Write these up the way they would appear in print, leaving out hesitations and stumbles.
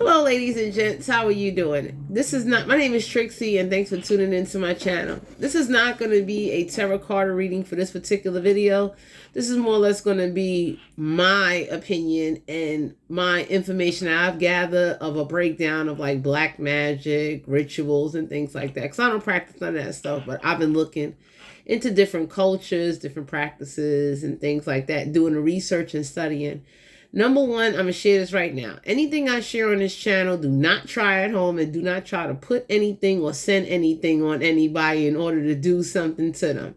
Hello, ladies and gents. How are you doing? My name is Trixie, and thanks for tuning into my channel. This is not going to be a tarot card reading for this particular video. This is more or less going to be my opinion and my information I've gathered of a breakdown of like black magic, rituals, and things like that. Because I don't practice none of that stuff, but I've been looking into different cultures, different practices, and things like that, doing the research and studying. Number one, I'm going to share this right now. Anything I share on this channel, do not try at home and do not try to put anything or send anything on anybody in order to do something to them.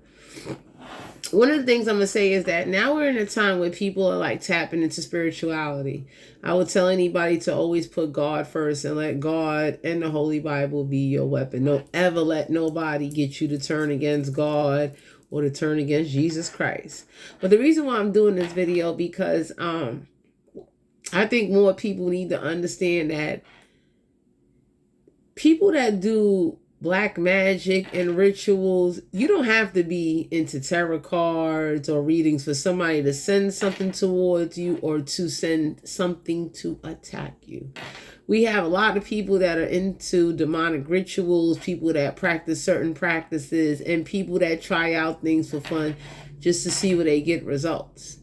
One of the things I'm going to say is that now we're in a time where people are like tapping into spirituality. I would tell anybody to always put God first and let God and the Holy Bible be your weapon. Don't ever let nobody get you to turn against God or to turn against Jesus Christ. But the reason why I'm doing this video because I think more people need to understand that people that do black magic and rituals, you don't have to be into tarot cards or readings for somebody to send something towards you or to send something to attack you. We have a lot of people that are into demonic rituals, people that practice certain practices, and people that try out things for fun just to see where they get results.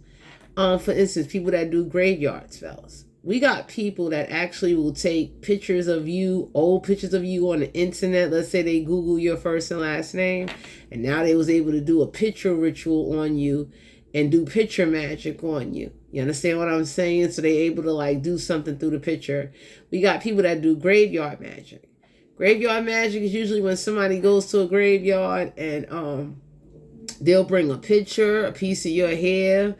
For instance, people that do graveyard spells. We got people that actually will take pictures of you, old pictures of you on the internet. Let's say they Google your first and last name, and now they was able to do a picture ritual on you and do picture magic on you. You understand what I'm saying? So they able to like do something through the picture. We got people that do graveyard magic. Graveyard magic is usually when somebody goes to a graveyard and they'll bring a picture, a piece of your hair,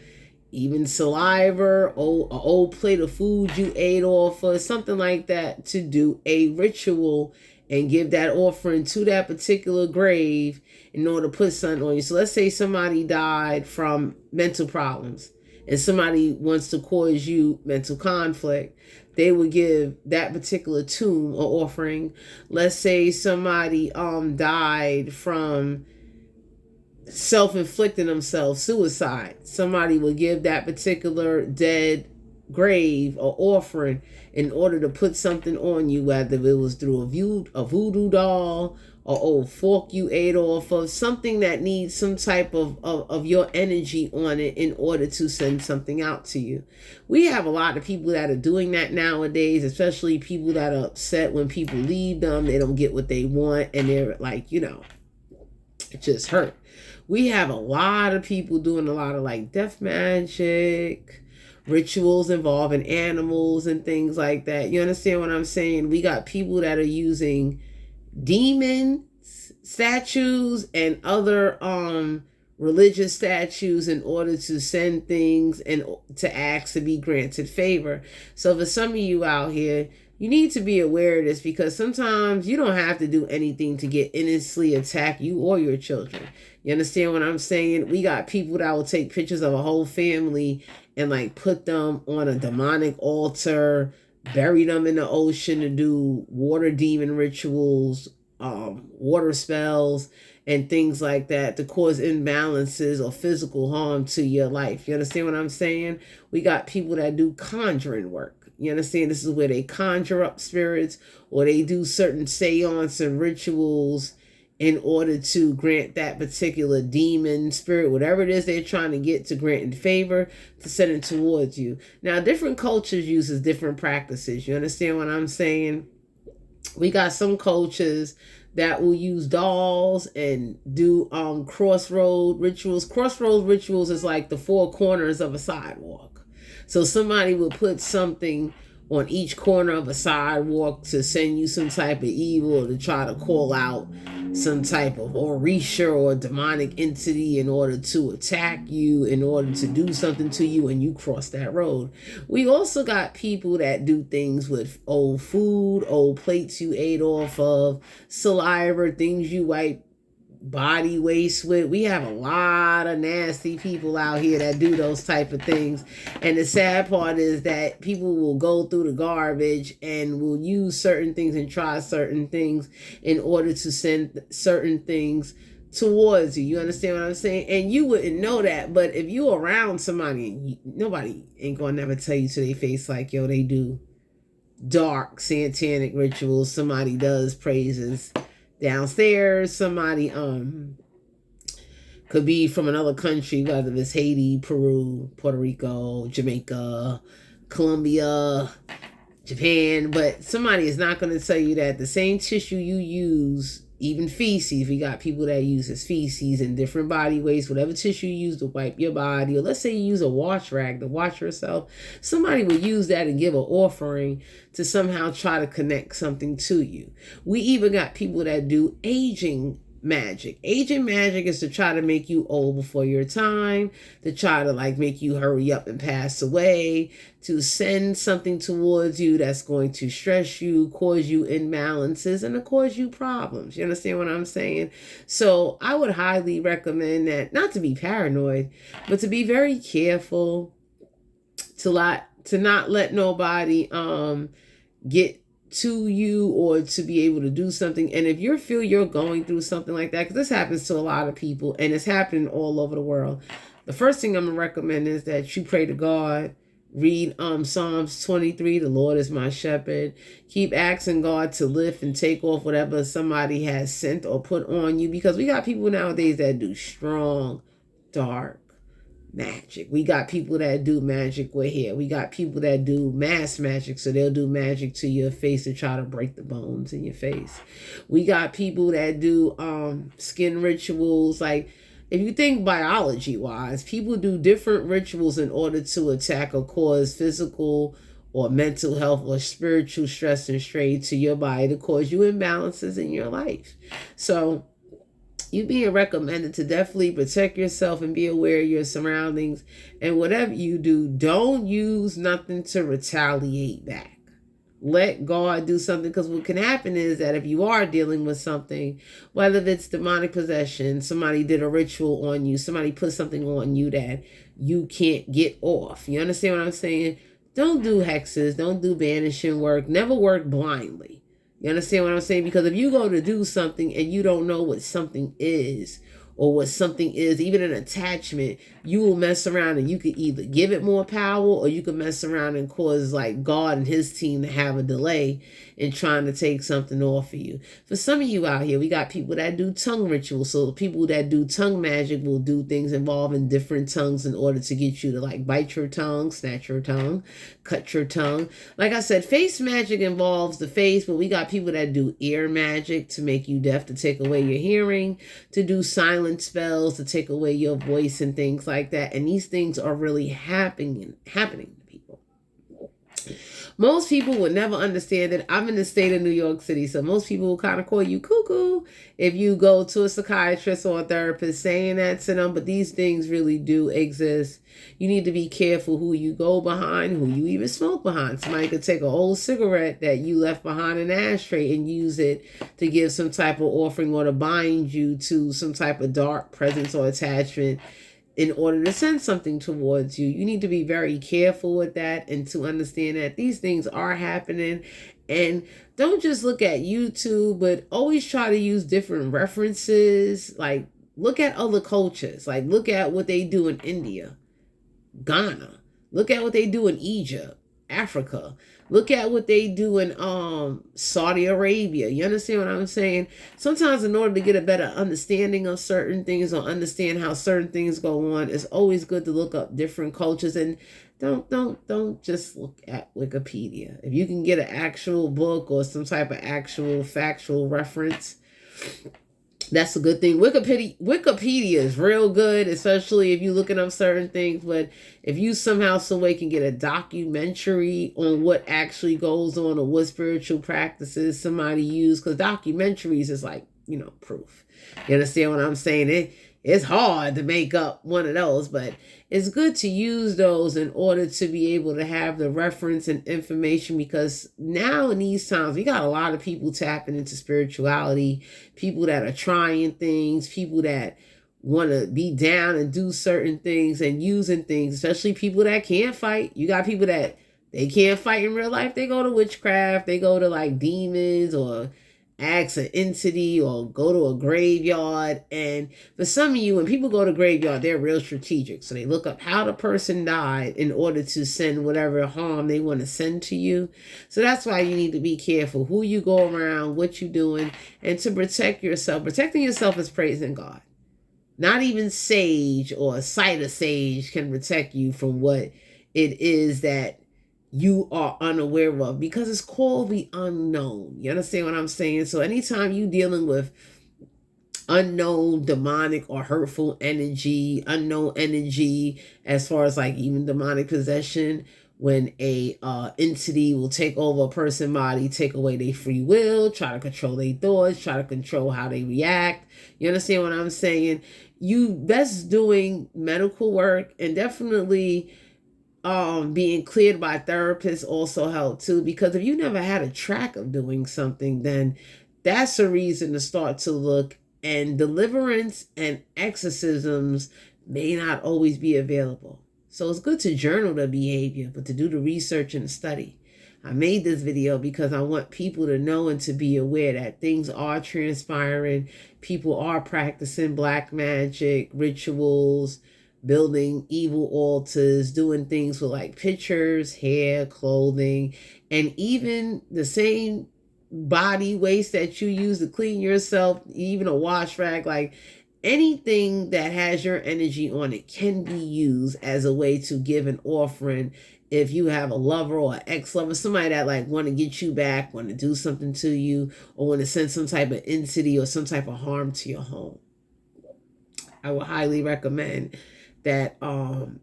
even saliva, or an old plate of food you ate off of, something like that, to do a ritual and give that offering to that particular grave in order to put something on you. So let's say somebody died from mental problems and somebody wants to cause you mental conflict. They would give that particular tomb or offering. Let's say somebody died from self-inflicting themselves, suicide. Somebody will give that particular dead grave or offering in order to put something on you, whether it was through a voodoo doll or old fork you ate off of, something that needs some type of your energy on it in order to send something out to you. We have a lot of people that are doing that nowadays, especially people that are upset when people leave them, they don't get what they want, and they're like, it just hurt. We have a lot of people doing a lot of like death magic, rituals involving animals and things like that. You understand what I'm saying? We got people that are using demon statues and other religious statues in order to send things and to ask to be granted favor. So for some of you out here, you need to be aware of this, because sometimes you don't have to do anything to get innocently attack you or your children. You understand what I'm saying? We got people that will take pictures of a whole family and like put them on a demonic altar, bury them in the ocean to do water demon rituals, water spells, and things like that to cause imbalances or physical harm to your life. You understand what I'm saying? We got people that do conjuring work. You understand? This is where they conjure up spirits, or they do certain seance and rituals in order to grant that particular demon, spirit, whatever it is they're trying to get to grant in favor, to send it towards you. Now, different cultures uses different practices. You understand what I'm saying? We got some cultures that will use dolls and do crossroad rituals. Crossroad rituals is like the four corners of a sidewalk. So somebody will put something on each corner of a sidewalk to send you some type of evil, or to try to call out some type of orisha or demonic entity in order to attack you, in order to do something to you when you cross that road. We also got people that do things with old food, old plates you ate off of, saliva, things you wipe body waste with. We have a lot of nasty people out here that do those type of things, and the sad part is that people will go through the garbage and will use certain things and try certain things in order to send certain things towards you. You understand what I'm saying? And you wouldn't know that, but if you around somebody, nobody ain't gonna never tell you to their face like, yo, they do dark satanic rituals. Somebody does praises downstairs. Somebody could be from another country, whether it's Haiti, Peru, Puerto Rico, Jamaica, Colombia, Japan, but somebody is not going to tell you that the same tissue you use, even feces, we got people that uses feces in different body ways, whatever tissue you use to wipe your body, or let's say you use a wash rag to wash yourself, somebody will use that and give an offering to somehow try to connect something to you. We even got people that do aging magic. Aging magic is to try to make you old before your time, to try to like make you hurry up and pass away, to send something towards you that's going to stress you, cause you imbalances, and to cause you problems. You understand what I'm saying? So I would highly recommend that, not to be paranoid, but to be very careful, to not let nobody get to you or to be able to do something. And if you feel you're going through something like that, because this happens to a lot of people and it's happening all over the world, the first thing I'm gonna recommend is that you pray to God. Read Psalms 23, the Lord is my shepherd. Keep asking God to lift and take off whatever somebody has sent or put on you, because we got people nowadays that do strong, dark magic. We got people that do magic with hair. We got people that do mass magic, so they'll do magic to your face to try to break the bones in your face. We got people that do skin rituals. Like, if you think biology wise, people do different rituals in order to attack or cause physical or mental health or spiritual stress and strain to your body to cause you imbalances in your life. So you being recommended to definitely protect yourself and be aware of your surroundings. And whatever you do, don't use nothing to retaliate back. Let God do something, because what can happen is that if you are dealing with something, whether it's demonic possession, somebody did a ritual on you, somebody put something on you that you can't get off. You understand what I'm saying? Don't do hexes. Don't do banishing work. Never work blindly. You understand what I'm saying? Because if you go to do something and you don't know what something is, or what something is, even an attachment, you will mess around and you could either give it more power, or you could mess around and cause like God and his team to have a delay in trying to take something off of you. For some of you out here, we got people that do tongue rituals. So people that do tongue magic will do things involving different tongues in order to get you to like bite your tongue, snatch your tongue, cut your tongue. Like I said, face magic involves the face, but we got people that do ear magic to make you deaf, to take away your hearing, to do silent spells to take away your voice and things like that. And these things are really happening to people. Most people would never understand it. I'm in the state of New York City, so most people will kind of call you cuckoo if you go to a psychiatrist or a therapist saying that to them, but these things really do exist. You need to be careful who you go behind, who you even smoke behind. Somebody could take an old cigarette that you left behind in an ashtray and use it to give some type of offering or to bind you to some type of dark presence or attachment in order to send something towards you. You need to be very careful with that and to understand that these things are happening. And don't just look at YouTube, but always try to use different references. Like, look at other cultures. Like, look at what they do in India, Ghana. Look at what they do in Egypt, Africa. Look at what they do in Saudi Arabia. You understand what I'm saying? Sometimes in order to get a better understanding of certain things or understand how certain things go on, it's always good to look up different cultures. And don't just look at Wikipedia. If you can get an actual book or some type of actual factual reference, that's a good thing. Wikipedia is real good, especially if you're looking up certain things. But if you somehow, some way can get a documentary on what actually goes on or what spiritual practices somebody used, because documentaries is like, proof. You understand what I'm saying? It's hard to make up one of those, but it's good to use those in order to be able to have the reference and information, because now in these times, we got a lot of people tapping into spirituality, people that are trying things, people that want to be down and do certain things and using things, especially people that can't fight. You got people that they can't fight in real life. They go to witchcraft, they go to like demons or ask an entity or go to a graveyard. And for some of you, when people go to graveyard, they're real strategic. So they look up how the person died in order to send whatever harm they want to send to you. So that's why you need to be careful who you go around, what you're doing, and to protect yourself. Protecting yourself is praising God. Not even sage or a sight of sage can protect you from what it is that you are unaware of, because it's called the unknown. You understand what I'm saying? So anytime you dealing with unknown demonic or hurtful energy, unknown energy, as far as like even demonic possession, when a entity will take over a person's body, take away their free will, try to control their thoughts, try to control how they react. You understand what I'm saying? You best doing medical work, and definitely being cleared by therapists also help too, because if you never had a track of doing something, then that's a reason to start to look. And deliverance and exorcisms may not always be available. So it's good to journal the behavior, but to do the research and the study. I made this video because I want people to know and to be aware that things are transpiring. People are practicing black magic, rituals, building evil altars, doing things with like pictures, hair, clothing, and even the same body waste that you use to clean yourself, even a wash rag, like anything that has your energy on it can be used as a way to give an offering. If you have a lover or an ex-lover, somebody that like want to get you back, want to do something to you, or want to send some type of entity or some type of harm to your home, I would highly recommend that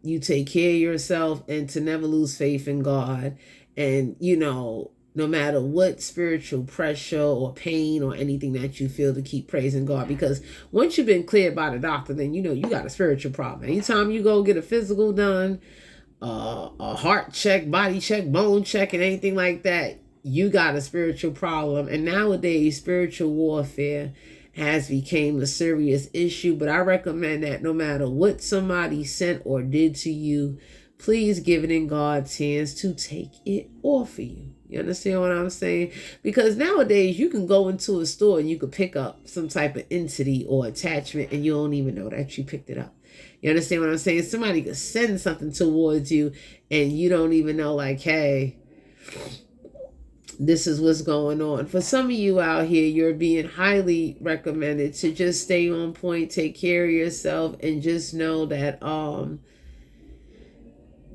you take care of yourself and to never lose faith in God. And, you know, no matter what spiritual pressure or pain or anything that you feel, to keep praising God. Because once you've been cleared by the doctor, then you know you got a spiritual problem. Anytime you go get a physical done, a heart check, body check, bone check, and anything like that, you got a spiritual problem. And nowadays, spiritual warfare has become a serious issue. But I recommend that no matter what somebody sent or did to you, please give it in God's hands to take it off of you. You understand what I'm saying? Because nowadays you can go into a store and you could pick up some type of entity or attachment and you don't even know that you picked it up. You understand what I'm saying? Somebody could send something towards you and you don't even know, like, hey, this is what's going on. For some of you out here, you're being highly recommended to just stay on point, take care of yourself, and just know that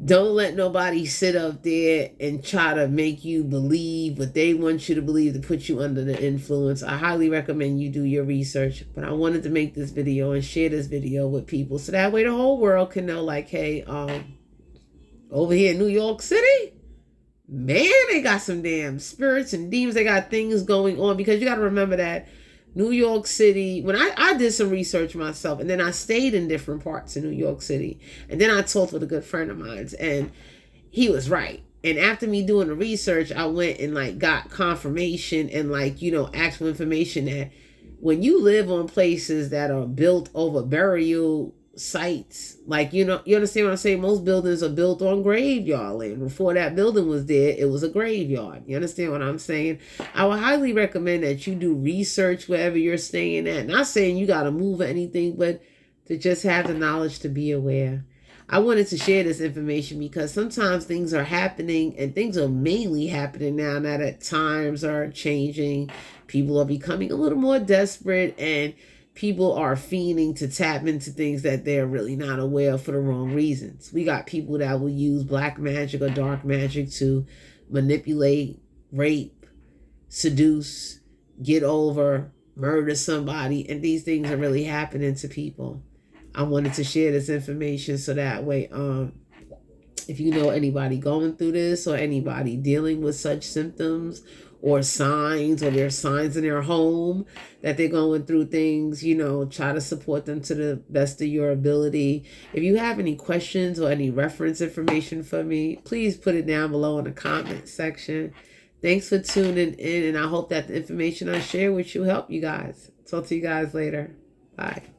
don't let nobody sit up there and try to make you believe what they want you to believe to put you under the influence. I highly recommend you do your research, but I wanted to make this video and share this video with people so that way the whole world can know, like, hey, over here in New York City, man, they got some damn spirits and demons. They got things going on, because you got to remember that New York City, when I did some research myself, and then I stayed in different parts of New York City, and then I talked with a good friend of mine, and he was right. And after me doing the research, I went and like got confirmation and like, you know, actual information that when you live on places that are built over burial sites, like, you know, you understand what I'm saying? Most buildings are built on graveyard land. Before that building was there, it was a graveyard. You understand what I'm saying? I would highly recommend that you do research wherever you're staying at. Not saying you got to move or anything, but to just have the knowledge to be aware. I wanted to share this information because sometimes things are happening, and things are mainly happening now that times are changing. People are becoming a little more desperate, and people are fiending to tap into things that they're really not aware of for the wrong reasons. We got people that will use black magic or dark magic to manipulate, rape, seduce, get over, murder somebody, and these things are really happening to people. I wanted to share this information so that way, if you know anybody going through this or anybody dealing with such symptoms or signs, or there's signs in their home that they're going through things, you know, try to support them to the best of your ability. If you have any questions or any reference information for me, please put it down below in the comment section. Thanks for tuning in, and I hope that the information I share with you help you guys. Talk to you guys later. Bye.